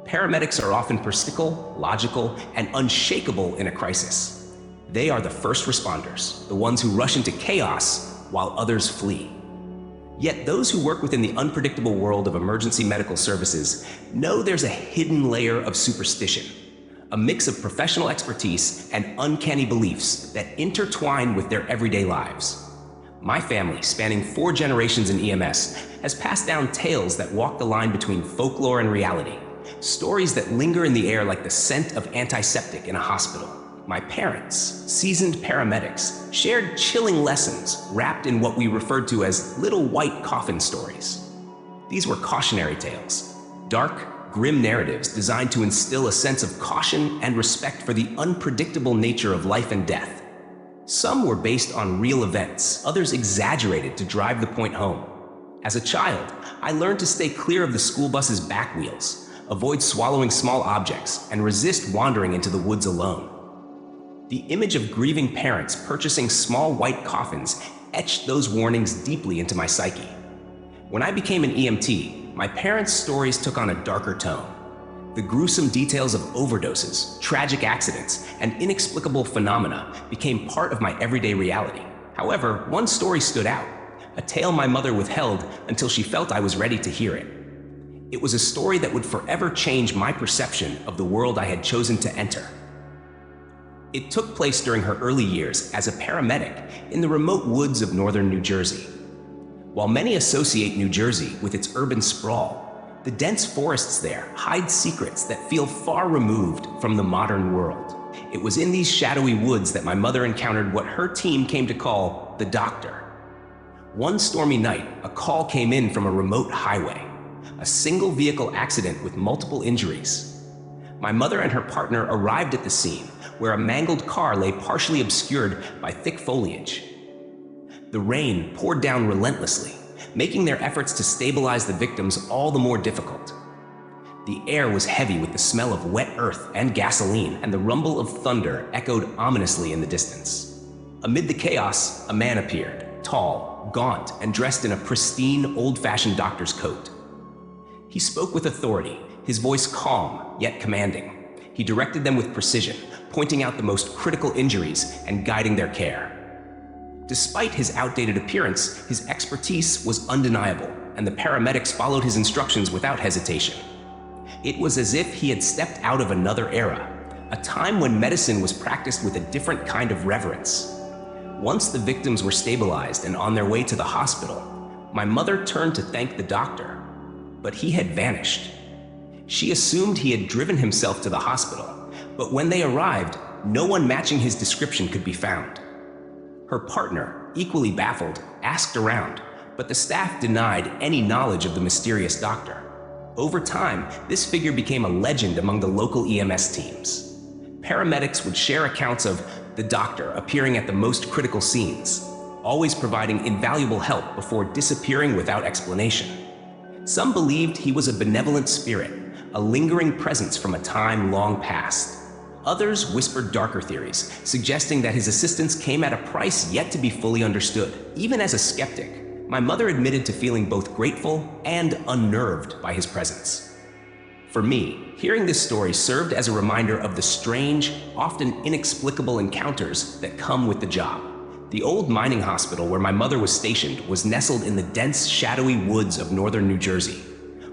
Paramedics are often perspicable, logical, and unshakable in a crisis. They are the first responders, the ones who rush into chaos while others flee. Yet those who work within the unpredictable world of emergency medical services know there's a hidden layer of superstition, a mix of professional expertise and uncanny beliefs that intertwine with their everyday lives. My family, spanning 4 generations in EMS, has passed down tales that walk the line between folklore and reality, stories that linger in the air like the scent of antiseptic in a hospital. My parents, seasoned paramedics, shared chilling lessons wrapped in what we referred to as little white coffin stories. These were cautionary tales, dark, grim narratives designed to instill a sense of caution and respect for the unpredictable nature of life and death. Some were based on real events, others exaggerated to drive the point home. As a child, I learned to stay clear of the school bus's back wheels, avoid swallowing small objects, and resist wandering into the woods alone. The image of grieving parents purchasing small white coffins etched those warnings deeply into my psyche. When I became an EMT, my parents' stories took on a darker tone. The gruesome details of overdoses, tragic accidents, and inexplicable phenomena became part of my everyday reality. However, one story stood out, a tale my mother withheld until she felt I was ready to hear it. It was a story that would forever change my perception of the world I had chosen to enter. It took place during her early years as a paramedic in the remote woods of northern New Jersey. While many associate New Jersey with its urban sprawl, the dense forests there hide secrets that feel far removed from the modern world. It was in these shadowy woods that my mother encountered what her team came to call the doctor. One stormy night, a call came in from a remote highway, a single vehicle accident with multiple injuries. My mother and her partner arrived at the scene, where a mangled car lay partially obscured by thick foliage. The rain poured down relentlessly, making their efforts to stabilize the victims all the more difficult. The air was heavy with the smell of wet earth and gasoline, and the rumble of thunder echoed ominously in the distance. Amid the chaos, a man appeared, tall, gaunt, and dressed in a pristine, old-fashioned doctor's coat. He spoke with authority, his voice calm yet commanding. He directed them with precision, pointing out the most critical injuries and guiding their care. Despite his outdated appearance, his expertise was undeniable, and the paramedics followed his instructions without hesitation. It was as if he had stepped out of another era, a time when medicine was practiced with a different kind of reverence. Once the victims were stabilized and on their way to the hospital, my mother turned to thank the doctor, but he had vanished. She assumed he had driven himself to the hospital, but when they arrived, no one matching his description could be found. Her partner, equally baffled, asked around, but the staff denied any knowledge of the mysterious doctor. Over time, this figure became a legend among the local EMS teams. Paramedics would share accounts of the doctor appearing at the most critical scenes, always providing invaluable help before disappearing without explanation. Some believed he was a benevolent spirit, a lingering presence from a time long past. Others whispered darker theories, suggesting that his assistance came at a price yet to be fully understood. Even as a skeptic, my mother admitted to feeling both grateful and unnerved by his presence. For me, hearing this story served as a reminder of the strange, often inexplicable encounters that come with the job. The old mining hospital where my mother was stationed was nestled in the dense, shadowy woods of northern New Jersey.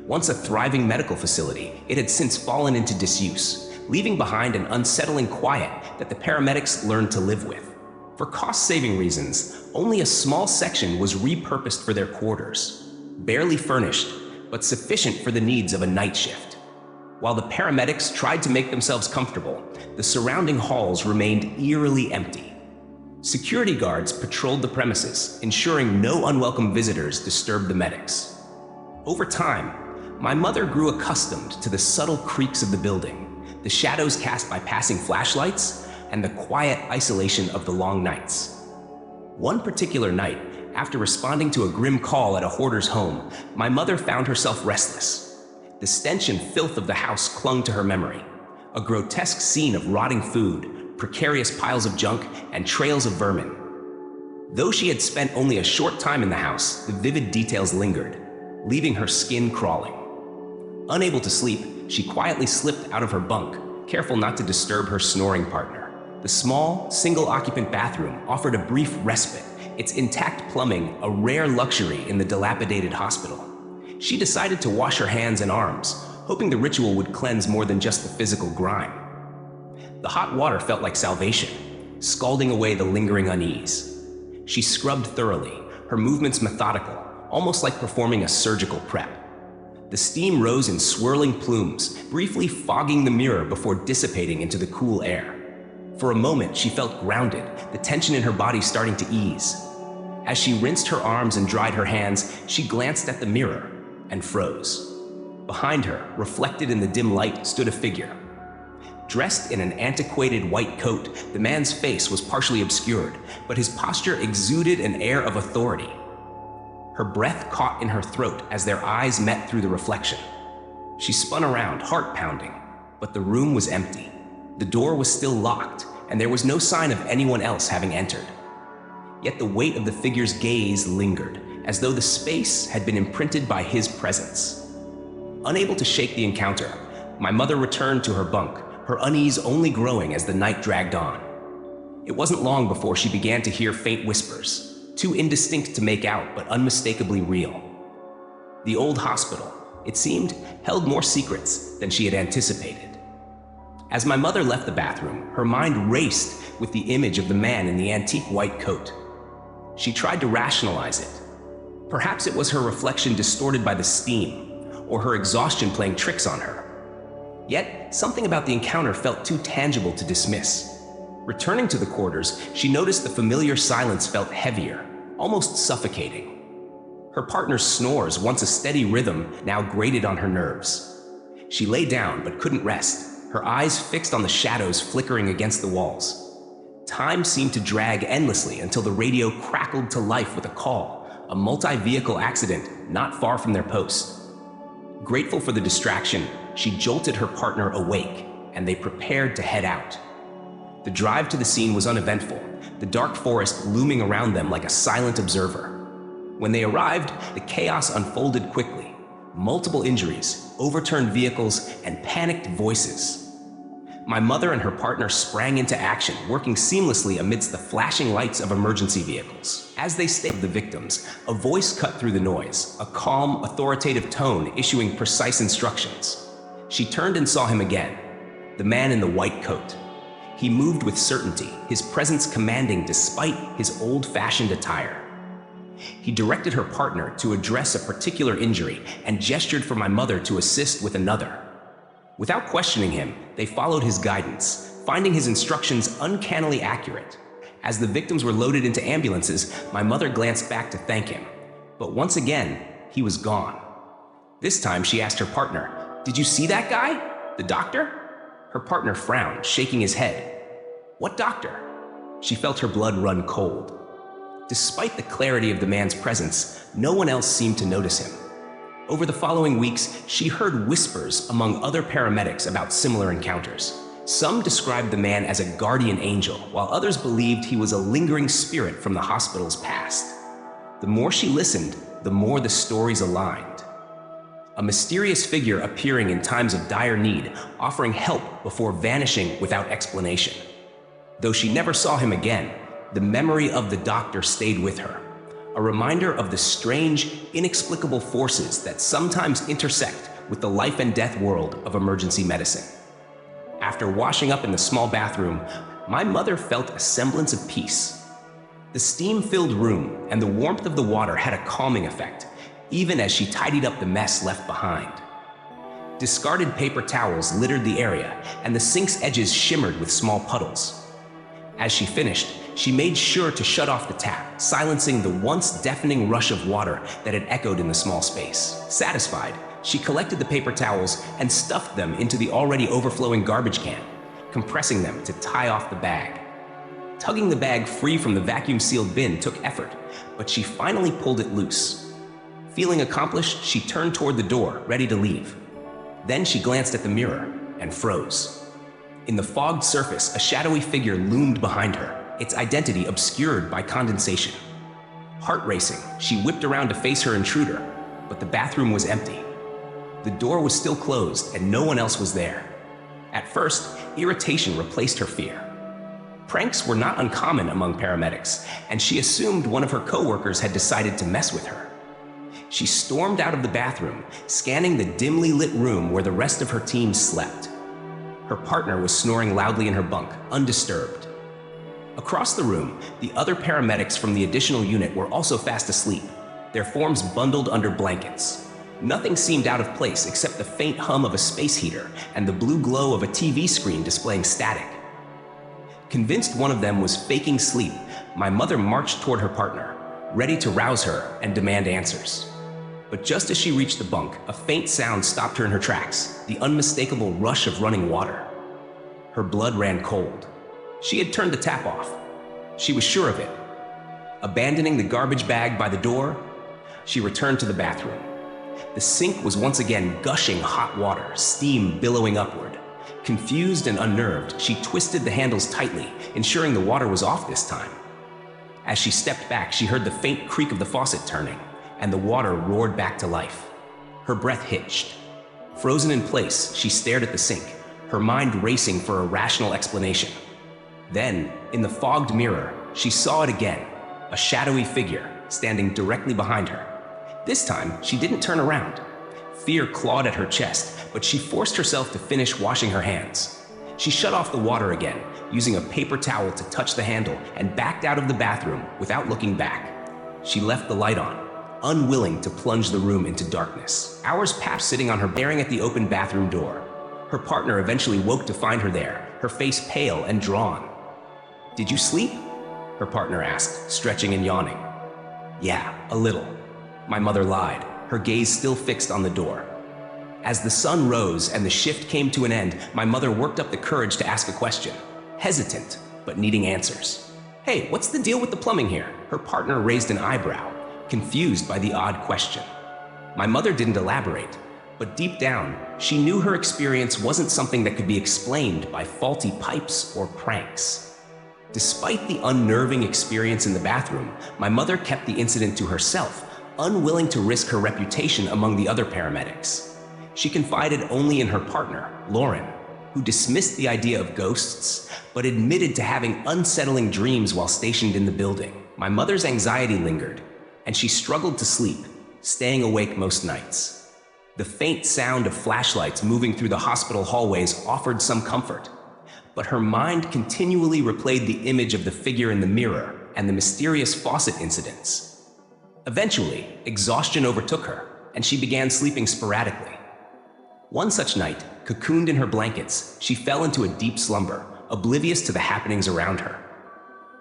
Once a thriving medical facility, it had since fallen into disuse, leaving behind an unsettling quiet that the paramedics learned to live with. For cost-saving reasons, only a small section was repurposed for their quarters, barely furnished, but sufficient for the needs of a night shift. While the paramedics tried to make themselves comfortable, the surrounding halls remained eerily empty. Security guards patrolled the premises, ensuring no unwelcome visitors disturbed the medics. Over time, my mother grew accustomed to the subtle creaks of the building, the shadows cast by passing flashlights, and the quiet isolation of the long nights. One particular night, after responding to a grim call at a hoarder's home, my mother found herself restless. The stench and filth of the house clung to her memory, a grotesque scene of rotting food, precarious piles of junk, and trails of vermin. Though she had spent only a short time in the house, the vivid details lingered, leaving her skin crawling. Unable to sleep, she quietly slipped out of her bunk, careful not to disturb her snoring partner. The small, single-occupant bathroom offered a brief respite, its intact plumbing a rare luxury in the dilapidated hospital. She decided to wash her hands and arms, hoping the ritual would cleanse more than just the physical grime. The hot water felt like salvation, scalding away the lingering unease. She scrubbed thoroughly, her movements methodical, almost like performing a surgical prep. The steam rose in swirling plumes, briefly fogging the mirror before dissipating into the cool air. For a moment, she felt grounded, the tension in her body starting to ease. As she rinsed her arms and dried her hands, she glanced at the mirror and froze. Behind her, reflected in the dim light, stood a figure. Dressed in an antiquated white coat, the man's face was partially obscured, but his posture exuded an air of authority. Her breath caught in her throat as their eyes met through the reflection. She spun around, heart pounding, but the room was empty. The door was still locked, and there was no sign of anyone else having entered. Yet the weight of the figure's gaze lingered, as though the space had been imprinted by his presence. Unable to shake the encounter, my mother returned to her bunk, her unease only growing as the night dragged on. It wasn't long before she began to hear faint whispers, too indistinct to make out but unmistakably real. The old hospital, it seemed, held more secrets than she had anticipated. As my mother left the bathroom, her mind raced with the image of the man in the antique white coat. She tried to rationalize it. Perhaps it was her reflection distorted by the steam, or her exhaustion playing tricks on her. Yet, something about the encounter felt too tangible to dismiss. Returning to the quarters, she noticed the familiar silence felt heavier, almost suffocating. Her partner's snores, once a steady rhythm, now grated on her nerves. She lay down but couldn't rest, her eyes fixed on the shadows flickering against the walls. Time seemed to drag endlessly until the radio crackled to life with a call, a multi-vehicle accident not far from their post. Grateful for the distraction, she jolted her partner awake, and they prepared to head out. The drive to the scene was uneventful, the dark forest looming around them like a silent observer. When they arrived, the chaos unfolded quickly. Multiple injuries, overturned vehicles, and panicked voices. My mother and her partner sprang into action, working seamlessly amidst the flashing lights of emergency vehicles. As they stayed the victims, a voice cut through the noise, a calm, authoritative tone issuing precise instructions. She turned and saw him again, the man in the white coat. He moved with certainty, his presence commanding despite his old-fashioned attire. He directed her partner to address a particular injury and gestured for my mother to assist with another. Without questioning him, they followed his guidance, finding his instructions uncannily accurate. As the victims were loaded into ambulances, my mother glanced back to thank him. But once again, he was gone. This time, she asked her partner, "Did you see that guy? The doctor?" Her partner frowned, shaking his head. "What doctor?" She felt her blood run cold. Despite the clarity of the man's presence, no one else seemed to notice him. Over the following weeks, she heard whispers among other paramedics about similar encounters. Some described the man as a guardian angel, while others believed he was a lingering spirit from the hospital's past. The more she listened, the more the stories aligned. A mysterious figure appearing in times of dire need, offering help before vanishing without explanation. Though she never saw him again, the memory of the doctor stayed with her. A reminder of the strange, inexplicable forces that sometimes intersect with the life and death world of emergency medicine. After washing up in the small bathroom, my mother felt a semblance of peace. The steam-filled room and the warmth of the water had a calming effect, even as she tidied up the mess left behind. Discarded paper towels littered the area, and the sink's edges shimmered with small puddles. As she finished, she made sure to shut off the tap, silencing the once deafening rush of water that had echoed in the small space. Satisfied, she collected the paper towels and stuffed them into the already overflowing garbage can, compressing them to tie off the bag. Tugging the bag free from the vacuum-sealed bin took effort, but she finally pulled it loose. Feeling accomplished, she turned toward the door, ready to leave. Then she glanced at the mirror and froze. In the fogged surface, a shadowy figure loomed behind her, its identity obscured by condensation. Heart racing, she whipped around to face her intruder, but the bathroom was empty. The door was still closed and no one else was there. At first, irritation replaced her fear. Pranks were not uncommon among paramedics, and she assumed one of her coworkers had decided to mess with her. She stormed out of the bathroom, scanning the dimly lit room where the rest of her team slept. Her partner was snoring loudly in her bunk, undisturbed. Across the room, the other paramedics from the additional unit were also fast asleep, their forms bundled under blankets. Nothing seemed out of place except the faint hum of a space heater and the blue glow of a TV screen displaying static. Convinced one of them was faking sleep, my mother marched toward her partner, ready to rouse her and demand answers. But just as she reached the bunk, a faint sound stopped her in her tracks, the unmistakable rush of running water. Her blood ran cold. She had turned the tap off. She was sure of it. Abandoning the garbage bag by the door, she returned to the bathroom. The sink was once again gushing hot water, steam billowing upward. Confused and unnerved, she twisted the handles tightly, ensuring the water was off this time. As she stepped back, she heard the faint creak of the faucet turning, and the water roared back to life. Her breath hitched. Frozen in place, she stared at the sink, her mind racing for a rational explanation. Then, in the fogged mirror, she saw it again, a shadowy figure standing directly behind her. This time, she didn't turn around. Fear clawed at her chest, but she forced herself to finish washing her hands. She shut off the water again, using a paper towel to touch the handle, and backed out of the bathroom without looking back. She left the light on, unwilling to plunge the room into darkness. Hours passed sitting on her, staring at the open bathroom door. Her partner eventually woke to find her there, her face pale and drawn. "Did you sleep?" her partner asked, stretching and yawning. "Yeah, a little," my mother lied, her gaze still fixed on the door. As the sun rose and the shift came to an end, my mother worked up the courage to ask a question, hesitant, but needing answers. "Hey, what's the deal with the plumbing here?" Her partner raised an eyebrow, confused by the odd question. My mother didn't elaborate, but deep down, she knew her experience wasn't something that could be explained by faulty pipes or pranks. Despite the unnerving experience in the bathroom, my mother kept the incident to herself, unwilling to risk her reputation among the other paramedics. She confided only in her partner, Lauren, who dismissed the idea of ghosts, but admitted to having unsettling dreams while stationed in the building. My mother's anxiety lingered, and she struggled to sleep, staying awake most nights. The faint sound of flashlights moving through the hospital hallways offered some comfort, but her mind continually replayed the image of the figure in the mirror and the mysterious faucet incidents. Eventually, exhaustion overtook her, and she began sleeping sporadically. One such night, cocooned in her blankets, she fell into a deep slumber, oblivious to the happenings around her.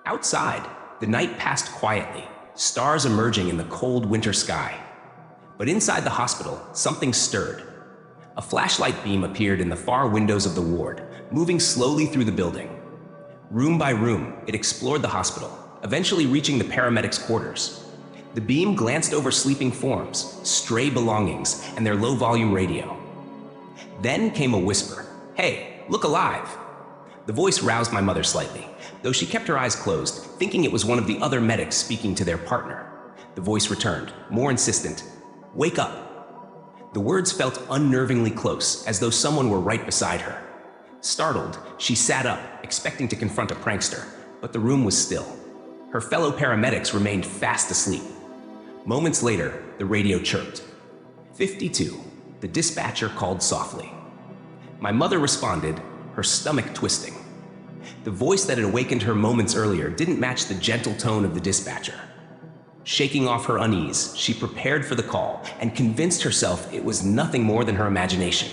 Outside, the night passed quietly, stars emerging in the cold winter sky. But inside the hospital, something stirred. A flashlight beam appeared in the far windows of the ward, moving slowly through the building. Room by room, it explored the hospital, eventually reaching the paramedics' quarters. The beam glanced over sleeping forms, stray belongings, and their low-volume radio. Then came a whisper, "Hey, look alive!" The voice roused my mother slightly, though she kept her eyes closed, thinking it was one of the other medics speaking to their partner. The voice returned, more insistent, "Wake up!" The words felt unnervingly close, as though someone were right beside her. Startled, she sat up, expecting to confront a prankster, but the room was still. Her fellow paramedics remained fast asleep. Moments later, the radio chirped. 52, the dispatcher called softly. My mother responded, her stomach twisting. The voice that had awakened her moments earlier didn't match the gentle tone of the dispatcher. Shaking off her unease, she prepared for the call and convinced herself it was nothing more than her imagination.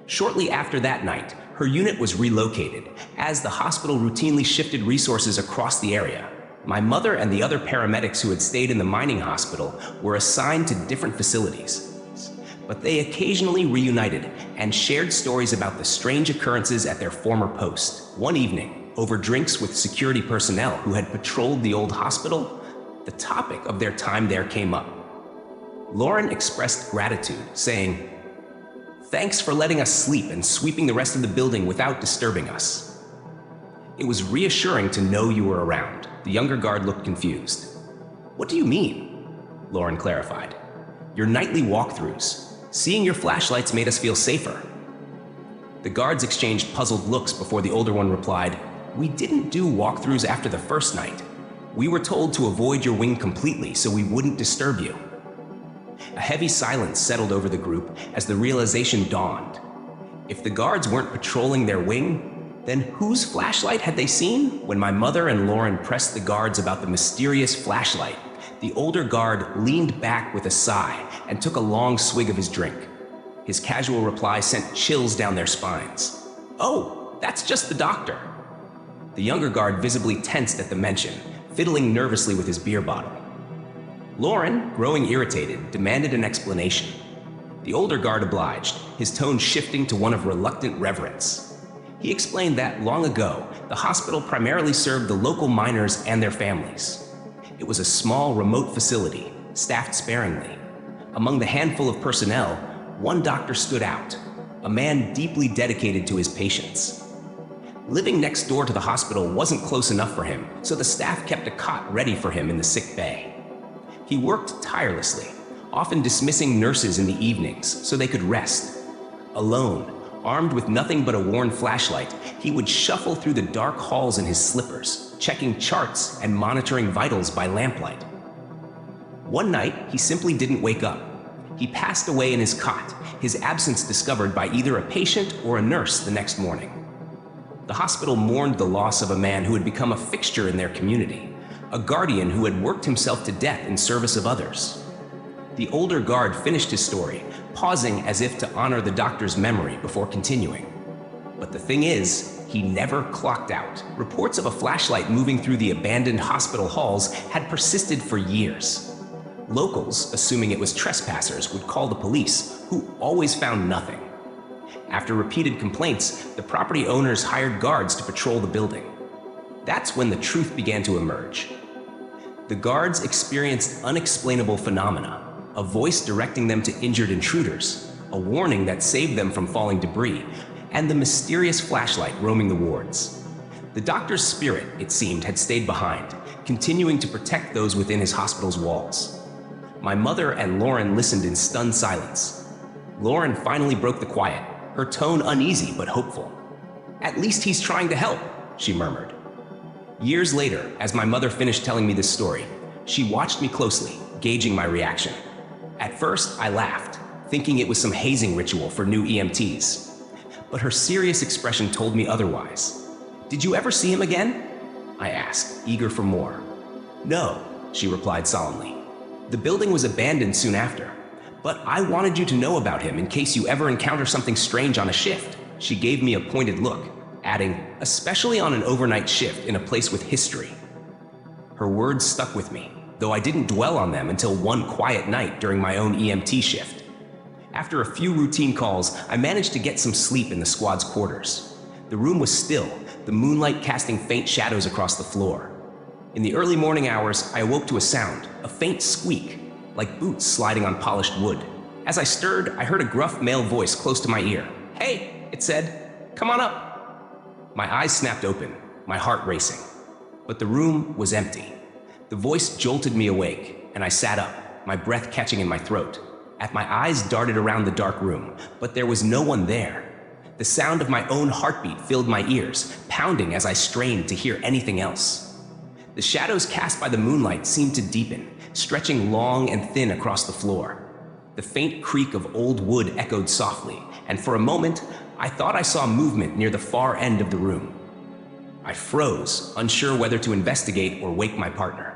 Shortly after that night, her unit was relocated, as the hospital routinely shifted resources across the area. My mother and the other paramedics who had stayed in the mining hospital were assigned to different facilities. But they occasionally reunited and shared stories about the strange occurrences at their former post. One evening, over drinks with security personnel who had patrolled the old hospital, the topic of their time there came up. Lauren expressed gratitude, saying, "Thanks for letting us sleep and sweeping the rest of the building without disturbing us." It was reassuring to know you were around. The younger guard looked confused. "What do you mean?" Lauren clarified. "Your nightly walkthroughs. Seeing your flashlights made us feel safer." The guards exchanged puzzled looks before the older one replied, "We didn't do walkthroughs after the first night. We were told to avoid your wing completely so we wouldn't disturb you." A heavy silence settled over the group as the realization dawned. If the guards weren't patrolling their wing, then whose flashlight had they seen? When my mother and Lauren pressed the guards about the mysterious flashlight, the older guard leaned back with a sigh and took a long swig of his drink. His casual reply sent chills down their spines. "Oh, that's just the doctor." The younger guard visibly tensed at the mention, fiddling nervously with his beer bottle. Lauren, growing irritated, demanded an explanation. The older guard obliged, his tone shifting to one of reluctant reverence. He explained that long ago, the hospital primarily served the local miners and their families. It was a small, remote facility, staffed sparingly. Among the handful of personnel, one doctor stood out, a man deeply dedicated to his patients. Living next door to the hospital wasn't close enough for him, so the staff kept a cot ready for him in the sick bay. He worked tirelessly, often dismissing nurses in the evenings so they could rest. Alone, armed with nothing but a worn flashlight, he would shuffle through the dark halls in his slippers, checking charts and monitoring vitals by lamplight. One night, he simply didn't wake up. He passed away in his cot, his absence discovered by either a patient or a nurse the next morning. The hospital mourned the loss of a man who had become a fixture in their community, a guardian who had worked himself to death in service of others. The older guard finished his story, pausing as if to honor the doctor's memory before continuing. But the thing is, he never clocked out. Reports of a flashlight moving through the abandoned hospital halls had persisted for years. Locals, assuming it was trespassers, would call the police, who always found nothing. After repeated complaints, the property owners hired guards to patrol the building. That's when the truth began to emerge. The guards experienced unexplainable phenomena, a voice directing them to injured intruders, a warning that saved them from falling debris, and the mysterious flashlight roaming the wards. The doctor's spirit, it seemed, had stayed behind, continuing to protect those within his hospital's walls. My mother and Lauren listened in stunned silence. Lauren finally broke the quiet, her tone uneasy but hopeful. "At least he's trying to help," she murmured. Years later, as my mother finished telling me this story, she watched me closely, gauging my reaction. At first, I laughed, thinking it was some hazing ritual for new EMTs. But her serious expression told me otherwise. "Did you ever see him again?" I asked, eager for more. "No," she replied solemnly. "The building was abandoned soon after. But I wanted you to know about him in case you ever encounter something strange on a shift." She gave me a pointed look, adding, "especially on an overnight shift in a place with history." Her words stuck with me, though I didn't dwell on them until one quiet night during my own EMT shift. After a few routine calls, I managed to get some sleep in the squad's quarters. The room was still, the moonlight casting faint shadows across the floor. In the early morning hours, I awoke to a sound, a faint squeak, like boots sliding on polished wood. As I stirred, I heard a gruff male voice close to my ear. "Hey," it said, "come on up." My eyes snapped open, my heart racing. But the room was empty. The voice jolted me awake, and I sat up, my breath catching in my throat. My eyes darted around the dark room, but there was no one there. The sound of my own heartbeat filled my ears, pounding as I strained to hear anything else. The shadows cast by the moonlight seemed to deepen, stretching long and thin across the floor. The faint creak of old wood echoed softly, and for a moment, I thought I saw movement near the far end of the room. I froze, unsure whether to investigate or wake my partner.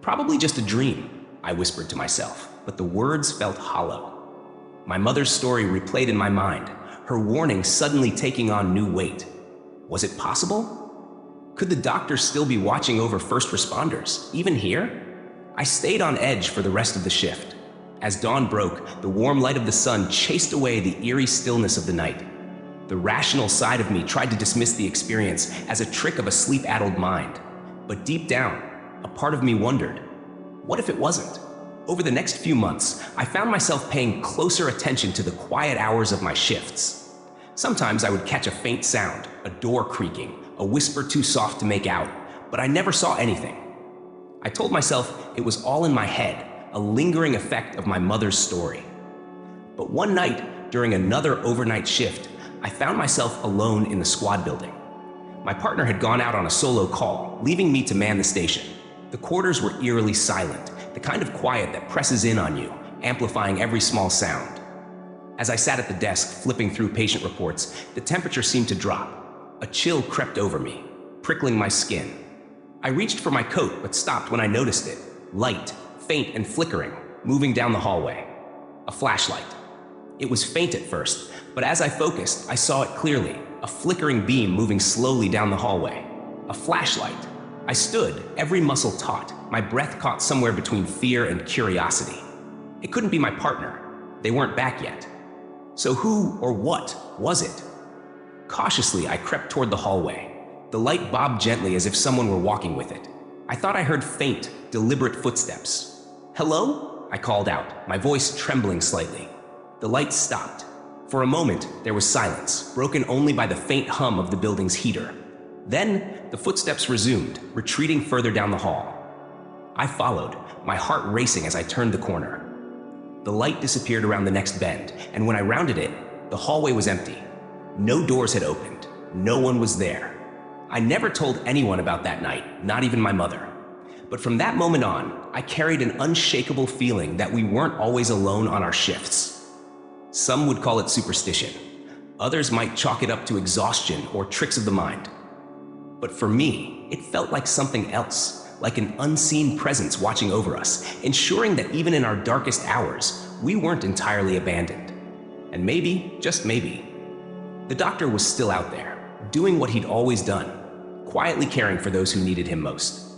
"Probably just a dream," I whispered to myself, but the words felt hollow. My mother's story replayed in my mind, her warning suddenly taking on new weight. Was it possible? Could the doctor still be watching over first responders, even here? I stayed on edge for the rest of the shift. As dawn broke, the warm light of the sun chased away the eerie stillness of the night. The rational side of me tried to dismiss the experience as a trick of a sleep-addled mind. But deep down, a part of me wondered, what if it wasn't? Over the next few months, I found myself paying closer attention to the quiet hours of my shifts. Sometimes I would catch a faint sound, a door creaking, a whisper too soft to make out, but I never saw anything. I told myself it was all in my head, a lingering effect of my mother's story. But one night, during another overnight shift, I found myself alone in the squad building. My partner had gone out on a solo call, leaving me to man the station. The quarters were eerily silent, the kind of quiet that presses in on you, amplifying every small sound. As I sat at the desk, flipping through patient reports, the temperature seemed to drop. A chill crept over me, prickling my skin. I reached for my coat, but stopped when I noticed it. Light, faint and flickering, moving down the hallway. A flashlight. It was faint at first, but as I focused, I saw it clearly. A flickering beam moving slowly down the hallway. A flashlight. I stood, every muscle taut, my breath caught somewhere between fear and curiosity. It couldn't be my partner. They weren't back yet. So who or what was it? Cautiously, I crept toward the hallway. The light bobbed gently as if someone were walking with it. I thought I heard faint, deliberate footsteps. "Hello?" I called out, my voice trembling slightly. The light stopped. For a moment, there was silence, broken only by the faint hum of the building's heater. Then, the footsteps resumed, retreating further down the hall. I followed, my heart racing as I turned the corner. The light disappeared around the next bend, and when I rounded it, the hallway was empty. No doors had opened. No one was there. I never told anyone about that night, not even my mother. But from that moment on, I carried an unshakable feeling that we weren't always alone on our shifts. Some would call it superstition. Others might chalk it up to exhaustion or tricks of the mind. But for me, it felt like something else, like an unseen presence watching over us, ensuring that even in our darkest hours, we weren't entirely abandoned. And maybe, just maybe, the doctor was still out there, doing what he'd always done, quietly caring for those who needed him most.